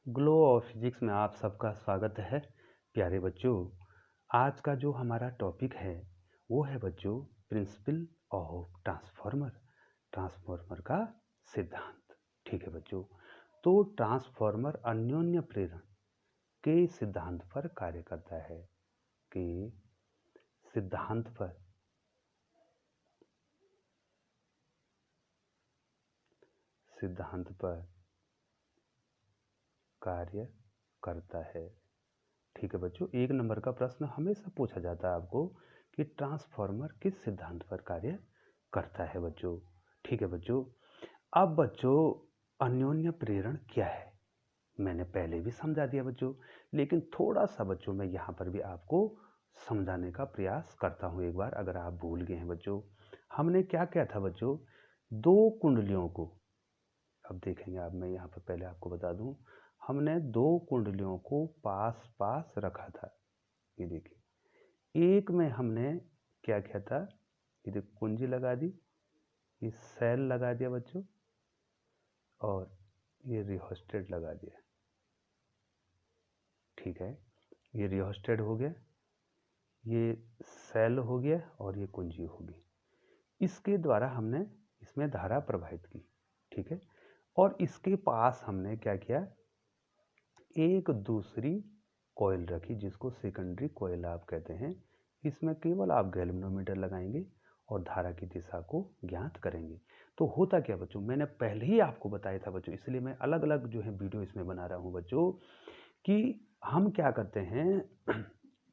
Glow of physics में आप सबका स्वागत है प्यारे बच्चों। आज का जो हमारा टॉपिक है वो है बच्चों प्रिंसिपल ऑफ ट्रांसफॉर्मर, ट्रांसफॉर्मर का सिद्धांत। ठीक है बच्चों, तो ट्रांसफॉर्मर अन्योन्य प्रेरण के सिद्धांत पर कार्य करता है। के सिद्धांत पर कार्य करता है। ठीक है बच्चों, 1 नंबर का प्रश्न हमेशा पूछा जाता है आपको कि ट्रांसफॉर्मर किस सिद्धांत पर कार्य करता है बच्चों। ठीक है बच्चों, अब बच्चों अन्योन्य प्रेरण क्या है मैंने पहले भी समझा दिया बच्चों, लेकिन थोड़ा सा बच्चों मैं यहाँ पर भी आपको समझाने का प्रयास करता हूँ एक बार, अगर आप भूल गए हैं बच्चों। हमने क्या किया था बच्चों, 2 कुंडलियों को, अब देखेंगे आप, मैं यहाँ पर पहले आपको बता दूँ, हमने 2 कुंडलियों को पास पास रखा था। ये देखिए, एक में हमने क्या किया था, ये देखो कुंजी लगा दी, ये सेल लगा दिया बच्चों, और ये रिहोस्टेट लगा दिया। ठीक है, ये रिहोस्टेट हो गया, ये सेल हो गया और ये कुंजी होगी। इसके द्वारा हमने इसमें धारा प्रवाहित की। ठीक है, और इसके पास हमने क्या किया, एक दूसरी कॉइल रखी जिसको सेकेंडरी कॉइल आप कहते हैं। इसमें केवल आप गैल्वेनोमीटर लगाएंगे और धारा की दिशा को ज्ञात करेंगे। तो होता क्या बच्चों, मैंने पहले ही आपको बताया था बच्चों, इसलिए मैं अलग अलग जो है वीडियो इसमें बना रहा हूँ बच्चों, कि हम क्या करते हैं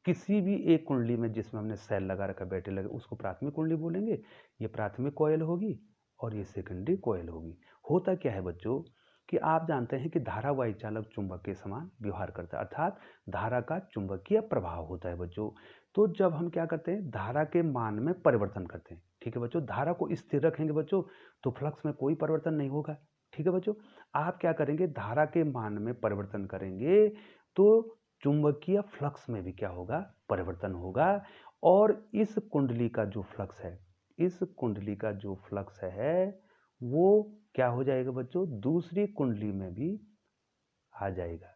किसी भी एक कुंडली में जिसमें हमने सेल लगा रखा, बैटरी लगे, उसको प्राथमिक कुंडली बोलेंगे, ये प्राथमिक कॉइल होगी और ये सेकेंडरी कॉइल होगी। होता क्या है बच्चों कि आप जानते हैं कि धारा वायु चालक चुंबक के समान व्यवहार करता है, अर्थात धारा का चुंबकीय प्रभाव होता है बच्चों। तो जब हम क्या करते हैं, धारा के मान में परिवर्तन करते हैं, ठीक है बच्चों, धारा को स्थिर रखेंगे बच्चों तो फ्लक्स में कोई परिवर्तन नहीं होगा। ठीक है बच्चों, आप क्या करेंगे, धारा के मान में परिवर्तन करेंगे तो चुंबकीय फ्लक्स में भी क्या होगा, परिवर्तन होगा। और इस कुंडली का जो फ्लक्स है, इस कुंडली का जो फ्लक्स है वो क्या हो जाएगा बच्चों, दूसरी कुंडली में भी आ जाएगा।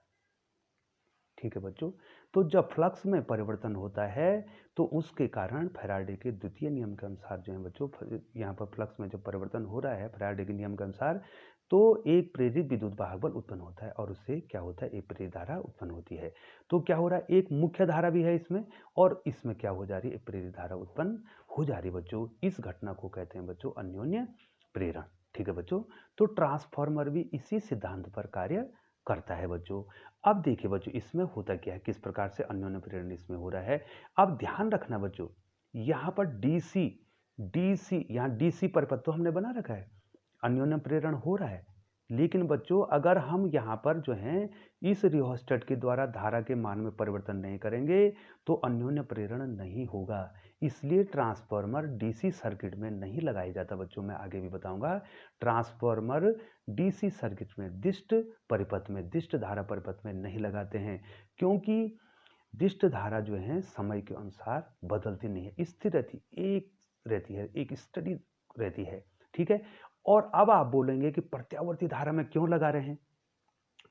ठीक है बच्चों, तो जब फ्लक्स में परिवर्तन होता है तो उसके कारण फैराडे के द्वितीय नियम के अनुसार जो है बच्चों, यहाँ पर फ्लक्स में जब परिवर्तन हो रहा है फैराडे के नियम के अनुसार, तो एक प्रेरित विद्युत वाहक बल उत्पन्न होता है और उससे क्या होता है, एक प्रेरित धारा उत्पन्न होती है। तो क्या हो रहा है, एक मुख्य धारा भी है इसमें और इसमें क्या हो जा रही है, एक प्रेरित धारा उत्पन्न हो जा रही है बच्चों। इस घटना को कहते हैं बच्चों अन्योन्य प्रेरण। ठीक है बच्चों, तो ट्रांसफॉर्मर भी इसी सिद्धांत पर कार्य करता है बच्चों। अब देखिए बच्चों, इसमें होता क्या है, किस प्रकार से अन्योन्य प्रेरण इसमें हो रहा है। अब ध्यान रखना बच्चों, यहाँ पर डीसी डीसी यहाँ डीसी परिपथ तो हमने बना रखा है, अन्योन्य प्रेरण हो रहा है, लेकिन बच्चों अगर हम यहाँ पर जो है इस रिहोस्टेट के द्वारा धारा के मान में परिवर्तन नहीं करेंगे तो अन्योन्य प्रेरण नहीं होगा। इसलिए ट्रांसफॉर्मर डीसी सर्किट में नहीं लगाया जाता बच्चों, मैं आगे भी बताऊंगा। ट्रांसफॉर्मर डीसी सर्किट में दिष्ट परिपथ में, दिष्ट धारा परिपथ में नहीं लगाते हैं, क्योंकि दिष्ट धारा जो है समय के अनुसार बदलती नहीं है, स्थिर रहती, एक रहती है, एक स्टडी रहती है। ठीक है, और अब आप बोलेंगे कि प्रत्यावर्ती धारा में क्यों लगा रहे हैं,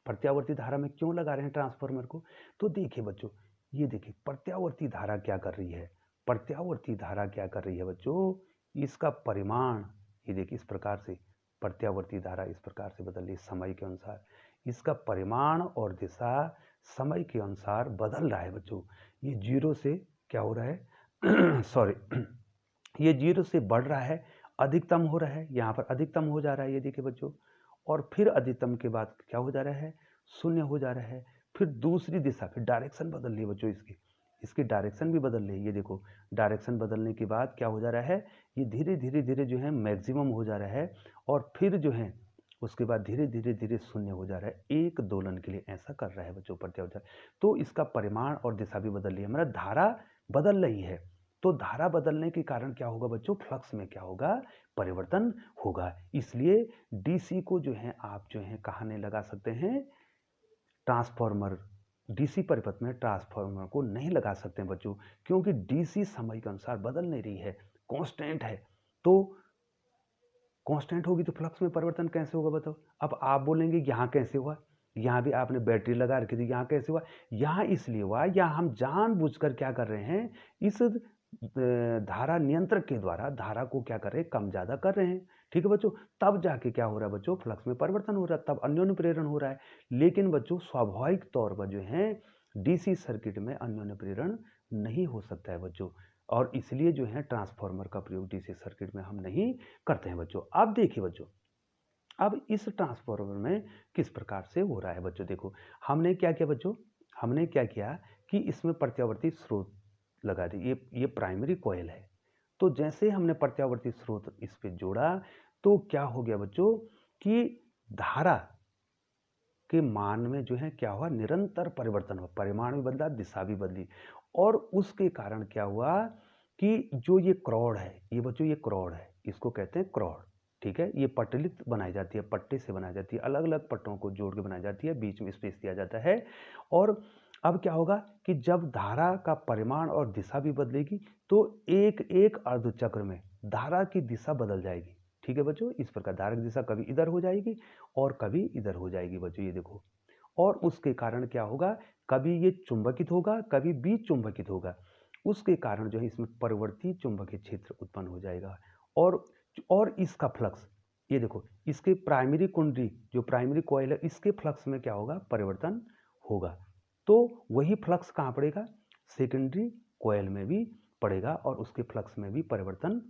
प्रत्यावर्ती धारा में क्यों लगा रहे हैं ट्रांसफार्मर को। तो देखिए बच्चों, ये देखिए प्रत्यावर्ती धारा क्या कर रही है, प्रत्यावर्ती धारा क्या कर रही है बच्चों, इसका परिमाण, ये देखिए इस प्रकार से प्रत्यावर्ती धारा इस प्रकार से बदल रही है समय के अनुसार, इसका परिमाण और दिशा समय के अनुसार बदल रहा है बच्चों। ये जीरो से क्या हो रहा है सॉरी ये जीरो से बढ़ रहा है, अधिकतम हो रहा है, यहाँ पर अधिकतम हो जा रहा है, ये देखिए बच्चों, और फिर अधिकतम के बाद क्या हो जा रहा है, शून्य हो जा रहा है, फिर दूसरी दिशा, फिर डायरेक्शन बदल रही है बच्चों, इसकी इसकी डायरेक्शन भी बदल रही है। ये देखो डायरेक्शन बदलने के बाद क्या हो जा रहा है, ये धीरे धीरे धीरे जो है मैक्सिमम हो जा रहा है, और फिर जो है उसके बाद धीरे धीरे धीरे शून्य हो जा रहा है, एक दोलन के लिए ऐसा कर रहा है बच्चों प्रत्यावर्तन। तो इसका परिमाण और दिशा भी बदल रही है, हमारा धारा बदल रही है। तो धारा बदलने के कारण क्या होगा बच्चों, फ्लक्स में क्या होगा, परिवर्तन होगा। इसलिए डीसी को जो है आप जो है कहाँ नहीं लगा सकते हैं, ट्रांसफॉर्मर, डीसी परिपथ में ट्रांसफॉर्मर को नहीं लगा सकते हैं बच्चों, क्योंकि डीसी समय के अनुसार बदल नहीं रही है, कांस्टेंट है। तो कांस्टेंट होगी तो फ्लक्स में परिवर्तन कैसे होगा बताओ। अब आप बोलेंगे यहाँ कैसे हुआ, यहाँ भी आपने बैटरी लगा रखी थी, यहाँ कैसे हुआ? यहाँ इसलिए हुआ, यहाँ हम जानबूझकर क्या कर रहे हैं, इस धारा नियंत्रक के द्वारा धारा को क्या कर रहे हैं, कम ज़्यादा कर रहे हैं। ठीक है बच्चों, तब जाके क्या हो रहा है बच्चों, फ्लक्स में परिवर्तन हो रहा है, तब अन्योन्य प्रेरण हो रहा है। लेकिन बच्चों स्वाभाविक तौर पर जो है डीसी सर्किट में अन्योन्य प्रेरण नहीं हो सकता है बच्चों, और इसलिए जो है ट्रांसफार्मर का प्रयोग डीसी सर्किट में हम नहीं करते हैं बच्चों। अब देखिए बच्चों, अब इस ट्रांसफार्मर में किस प्रकार से हो रहा है बच्चों, देखो हमने क्या किया बच्चों, हमने क्या किया कि इसमें प्रत्यावर्ती स्रोत लगा दी, ये प्राइमरी कॉइल है। तो जैसे हमने प्रत्यावर्ती स्रोत इस पे जोड़ा तो क्या हो गया बच्चों कि धारा के मान में जो है क्या हुआ, निरंतर परिवर्तन हुआ, परिमाण भी बदला, दिशा भी बदली, और उसके कारण क्या हुआ कि जो ये क्रॉड है, ये बच्चों ये क्रॉड है, इसको कहते हैं क्रॉड। ठीक है, ये पटलित बनाई जाती है, पट्टे से बनाई जाती है, अलग अलग पट्टों को जोड़ के बनाई जाती है, बीच में स्पेस दिया जाता है। और अब क्या होगा कि जब धारा का परिमाण और दिशा भी बदलेगी तो एक एक अर्धचक्र में धारा की दिशा बदल जाएगी। ठीक है बच्चों, इस प्रकार धारा की दिशा कभी इधर हो जाएगी और कभी इधर हो जाएगी बच्चों, ये देखो। और उसके कारण क्या होगा, कभी ये चुंबकित होगा, कभी विचुंबकित होगा, उसके कारण जो है इसमें परिवर्ती चुंबकीय क्षेत्र उत्पन्न हो जाएगा। और इसका फ्लक्स, ये देखो, इसके प्राइमरी कुंडली, जो प्राइमरी कॉइल है, इसके फ्लक्स में क्या होगा, परिवर्तन होगा। तो वही फ्लक्स कहाँ पड़ेगा, सेकेंडरी कॉइल में भी पड़ेगा और उसके फ्लक्स में भी परिवर्तन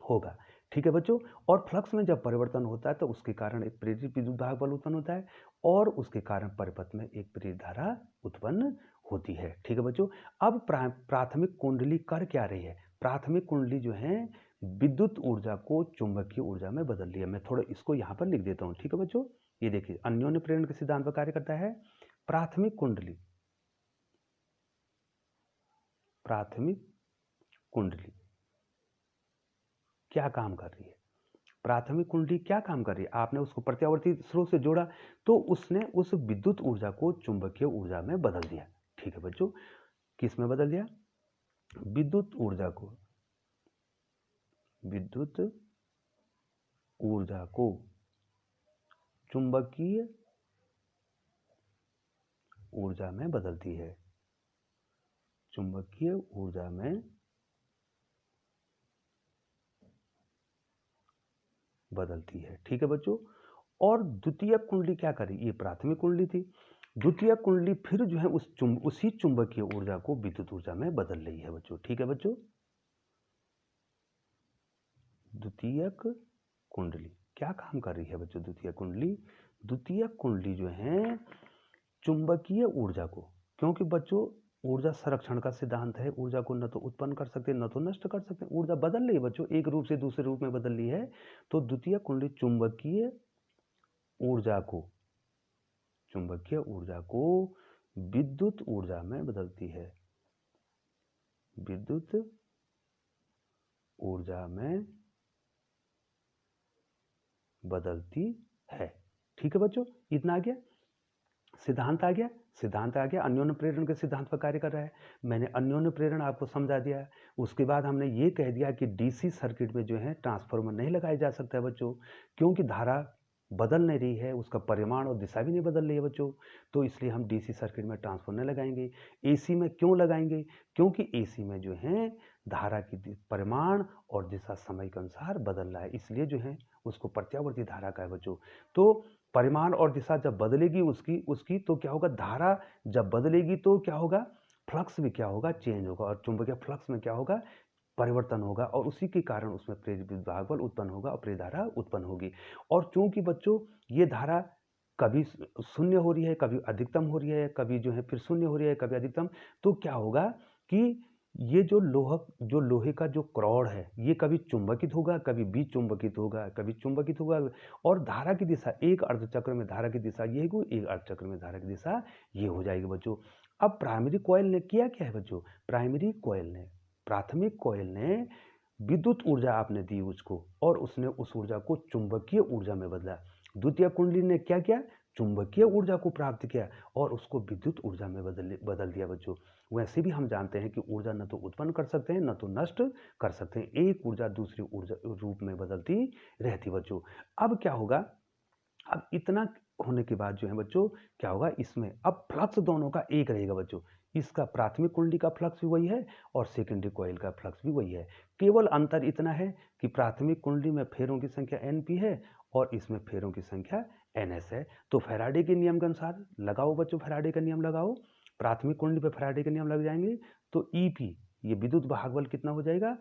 होगा। ठीक है बच्चों, और फ्लक्स में जब परिवर्तन होता है तो उसके कारण एक प्रेरित विद्युत दाब बल उत्पन्न होता है और उसके कारण परिपथ में एक प्रेरित धारा उत्पन्न होती है। ठीक है बच्चों, अब प्राथमिक कुंडली कर क्या रही है, प्राथमिक कुंडली जो है विद्युत ऊर्जा को चुंबकीय ऊर्जा में बदल लिया। मैं थोड़ा इसको यहाँ पर लिख देता हूँ। ठीक है बच्चों, ये देखिए अन्योन्य प्रेरण के सिद्धांत पर कार्य करता है। प्राथमिक कुंडली, प्राथमिक कुंडली क्या काम कर रही है, प्राथमिक कुंडली क्या काम कर रही है, आपने उसको प्रत्यावर्ती स्रोत से जोड़ा तो उसने उस विद्युत ऊर्जा को चुंबकीय ऊर्जा में बदल दिया। ठीक है बच्चों, किस में बदल दिया, विद्युत ऊर्जा को, विद्युत ऊर्जा को चुंबकीय ऊर्जा में बदलती है, चुंबकीय ऊर्जा में बदलती है। ठीक है बच्चों, और द्वितीय कुंडली क्या करी, ये प्राथमिक कुंडली थी, द्वितीय कुंडली फिर जो है उसी चुंबकीय ऊर्जा को विद्युत ऊर्जा में बदल रही है बच्चों। ठीक है बच्चों, द्वितीयक कुंडली क्या काम कर रही है बच्चों, द्वितीय कुंडली, द्वितीय कुंडली जो है चुंबकीय ऊर्जा को, क्योंकि बच्चों ऊर्जा संरक्षण का सिद्धांत है, ऊर्जा को न तो उत्पन्न कर सकते न तो नष्ट कर सकते, ऊर्जा बदल रही है बच्चों, एक रूप से दूसरे रूप में बदल रही है। तो द्वितीय कुंडली चुंबकीय ऊर्जा को, चुंबकीय ऊर्जा को विद्युत ऊर्जा में बदलती है, विद्युत ऊर्जा में बदलती है। ठीक है बच्चों, इतना आ गया, सिद्धांत आ गया, सिद्धांत आ गया, अन्योन्य प्रेरण के सिद्धांत पर कार्य कर रहा है। मैंने अन्योन्य प्रेरण आपको समझा दिया है। उसके बाद हमने ये कह दिया कि डीसी सर्किट में जो है ट्रांसफार्मर नहीं लगाया जा सकता है बच्चों, क्योंकि धारा बदल नहीं रही है, उसका परिमाण और दिशा भी नहीं बदल रही है बच्चों, तो इसलिए हम डीसी सर्किट में ट्रांसफार्मर नहीं लगाएंगे। एसी में क्यों लगाएंगे, क्योंकि एसी में जो है धारा की परिमाण और दिशा समय के अनुसार बदल रहा है, इसलिए जो है उसको प्रत्यावर्ती धारा का है बच्चों। तो परिमाण और दिशा जब बदलेगी उसकी उसकी तो क्या होगा, धारा जब बदलेगी तो क्या होगा, फ्लक्स भी क्या होगा, चेंज होगा, और चुंबकीय फ्लक्स में क्या होगा, परिवर्तन होगा, और उसी के कारण उसमें प्रेरित विद्युत दाब बल उत्पन्न होगा और प्रेरित धारा उत्पन्न होगी। और चूंकि बच्चों ये धारा कभी शून्य हो रही है, कभी अधिकतम हो रही है, कभी जो है फिर शून्य हो रही है, कभी अधिकतम, तो क्या होगा कि ये जो लोहे का जो क्रॉड है ये कभी चुंबकित होगा, कभी विचुंबकित होगा, कभी चुंबकित होगा, और धारा की दिशा एक अर्धचक्र में धारा की दिशा ये होगी, एक अर्धचक्र में धारा की दिशा ये हो जाएगी बच्चों। अब प्राइमरी कॉइल ने किया क्या है बच्चों, प्राइमरी कॉइल ने, प्राथमिक कॉइल ने विद्युत ऊर्जा आपने दी उसको और उसने उस ऊर्जा को चुंबकीय ऊर्जा में बदला। द्वितीय कुंडली ने क्या किया, चुंबकीय ऊर्जा को प्राप्त किया और उसको विद्युत ऊर्जा में बदल दिया बच्चों। वैसे भी हम जानते हैं कि ऊर्जा न तो उत्पन्न कर सकते हैं न तो नष्ट कर सकते हैं, एक ऊर्जा दूसरी ऊर्जा रूप में बदलती रहती बच्चों। अब क्या होगा अब इतना होने के बाद जो है बच्चों क्या होगा, इसमें अब फ्लक्स दोनों का एक रहेगा बच्चों। इसका प्राथमिक कुंडली का फ्लक्स भी वही है और सेकेंडरी कॉइल का फ्लक्स भी वही है। केवल अंतर इतना है कि प्राथमिक कुंडली में फेरों की संख्या Np है और इसमें फेरों की संख्या Ns है। तो फैराडे के नियम के अनुसार लगाओ बच्चों, फैराडे का नियम लगाओ। प्राथमिक कुंडली पे फैराडे के नियम लग जाएंगे तो Ep ये विद्युत भाग बल कितना हो जाएगा,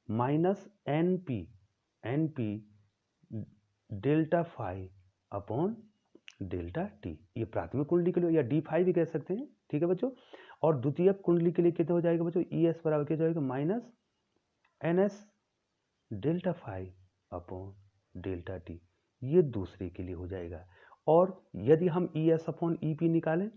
minus Np delta phi upon delta T. ये प्राथमिक कुंडली के लिए या d5 भी कह सकते हैं, ठीक है बच्चों। और द्वितीयक कुंडली के लिए कितना हो जाएगा बच्चों, ES बराबर क्या जाएगा, minus NS delta phi upon delta T. ये दूसरे के लिए हो जाएगा। और यदि हम ES अपॉन EP निकालें,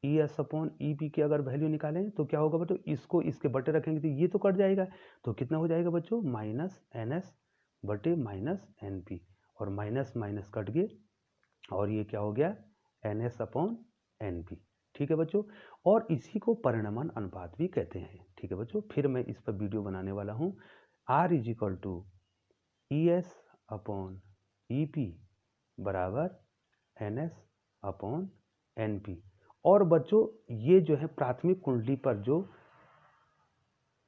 ES अपॉन EP की अगर वैल्यू निकालें तो क्या होगा बच्चों, इसको इसके बटे रखेंगे तो ये तो कट जाएगा। तो कितना हो जाएगा बच्चों, माइनस NS बटे माइनस NP, और माइनस माइनस कट गए और ये क्या हो गया, NS अपॉन NP। ठीक है बच्चों। और इसी को परिणमन अनुपात भी कहते हैं। ठीक है बच्चों, फिर मैं इस पर वीडियो बनाने वाला हूँ। R is equal to ES upon EP बराबर NS अपॉन NP। और बच्चों ये जो है प्राथमिक कुंडली पर जो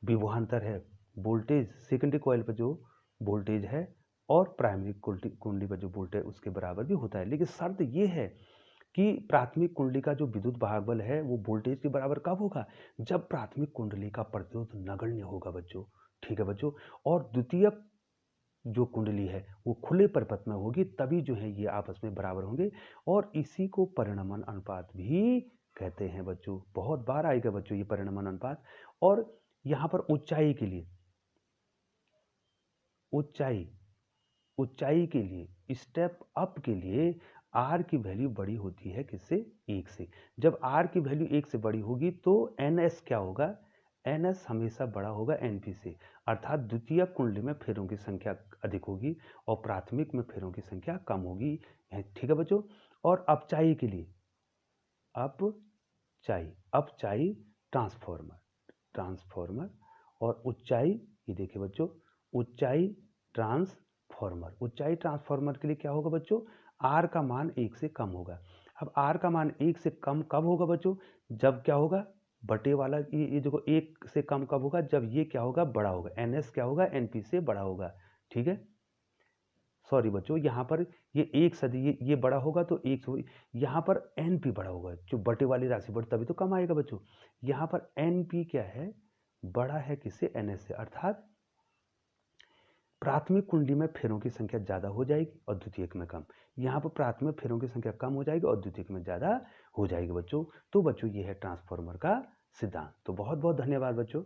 विभवांतर है, वोल्टेज सेकेंडरी कॉइल पर जो वोल्टेज है और प्राइमरी कुंडली पर जो वोल्टेज उसके बराबर भी होता है। लेकिन शर्त ये है कि प्राथमिक कुंडली का जो विद्युत भाग बल है वो वोल्टेज के बराबर कब होगा, जब प्राथमिक कुंडली का प्रतिरोध नगण्य होगा बच्चों। ठीक है बच्चों। और द्वितीयक जो कुंडली है वो खुले परिपथ में होगी, तभी जो है ये आपस में बराबर होंगे। और इसी को परिणमन अनुपात भी कहते हैं बच्चों। बहुत बार आएगा बच्चों ये परिणमन अनुपात। और यहाँ पर ऊंचाई के लिए, ऊंचाई के लिए स्टेप अप के लिए R की वैल्यू बड़ी होती है किससे, 1 से। जब R की वैल्यू 1 से बड़ी होगी तो NS क्या होगा, NS हमेशा बड़ा होगा NP से। अर्थात द्वितीयक कुंडली में फेरों की संख्या अधिक होगी और प्राथमिक में फेरों की संख्या कम होगी। ठीक है बच्चों। और अपचाई के लिए, अपचाई ट्रांसफॉर्मर और ऊंचाई, ये देखिए बच्चों, ऊंचाई ट्रांसफॉर्मर के लिए क्या होगा बच्चों, R का मान 1 से कम होगा। अब R का मान 1 से कम कब होगा बच्चों, जब क्या होगा, बटे वाला ये देखो 1 से कम कब होगा, जब ये क्या होगा, बड़ा होगा। NS क्या होगा, NP से बड़ा होगा। ठीक है, सॉरी बच्चों, यहाँ पर ये 1 सदी ये बड़ा होगा तो 1 यहाँ पर NP बड़ा होगा, जो बटे वाली राशि बढ़ तभी तो कम आएगा बच्चों। यहाँ पर NP क्या है, बड़ा है किससे, NS से। अर्थात प्राथमिक कुंडली में फेरों की संख्या ज़्यादा हो जाएगी और द्वितीयक में कम। यहाँ पर प्राथमिक फेरों की संख्या कम हो जाएगी और द्वितीयक में ज़्यादा हो जाएगी बच्चों। तो बच्चों ये है ट्रांसफार्मर का सिद्धांत। तो बहुत बहुत धन्यवाद बच्चों।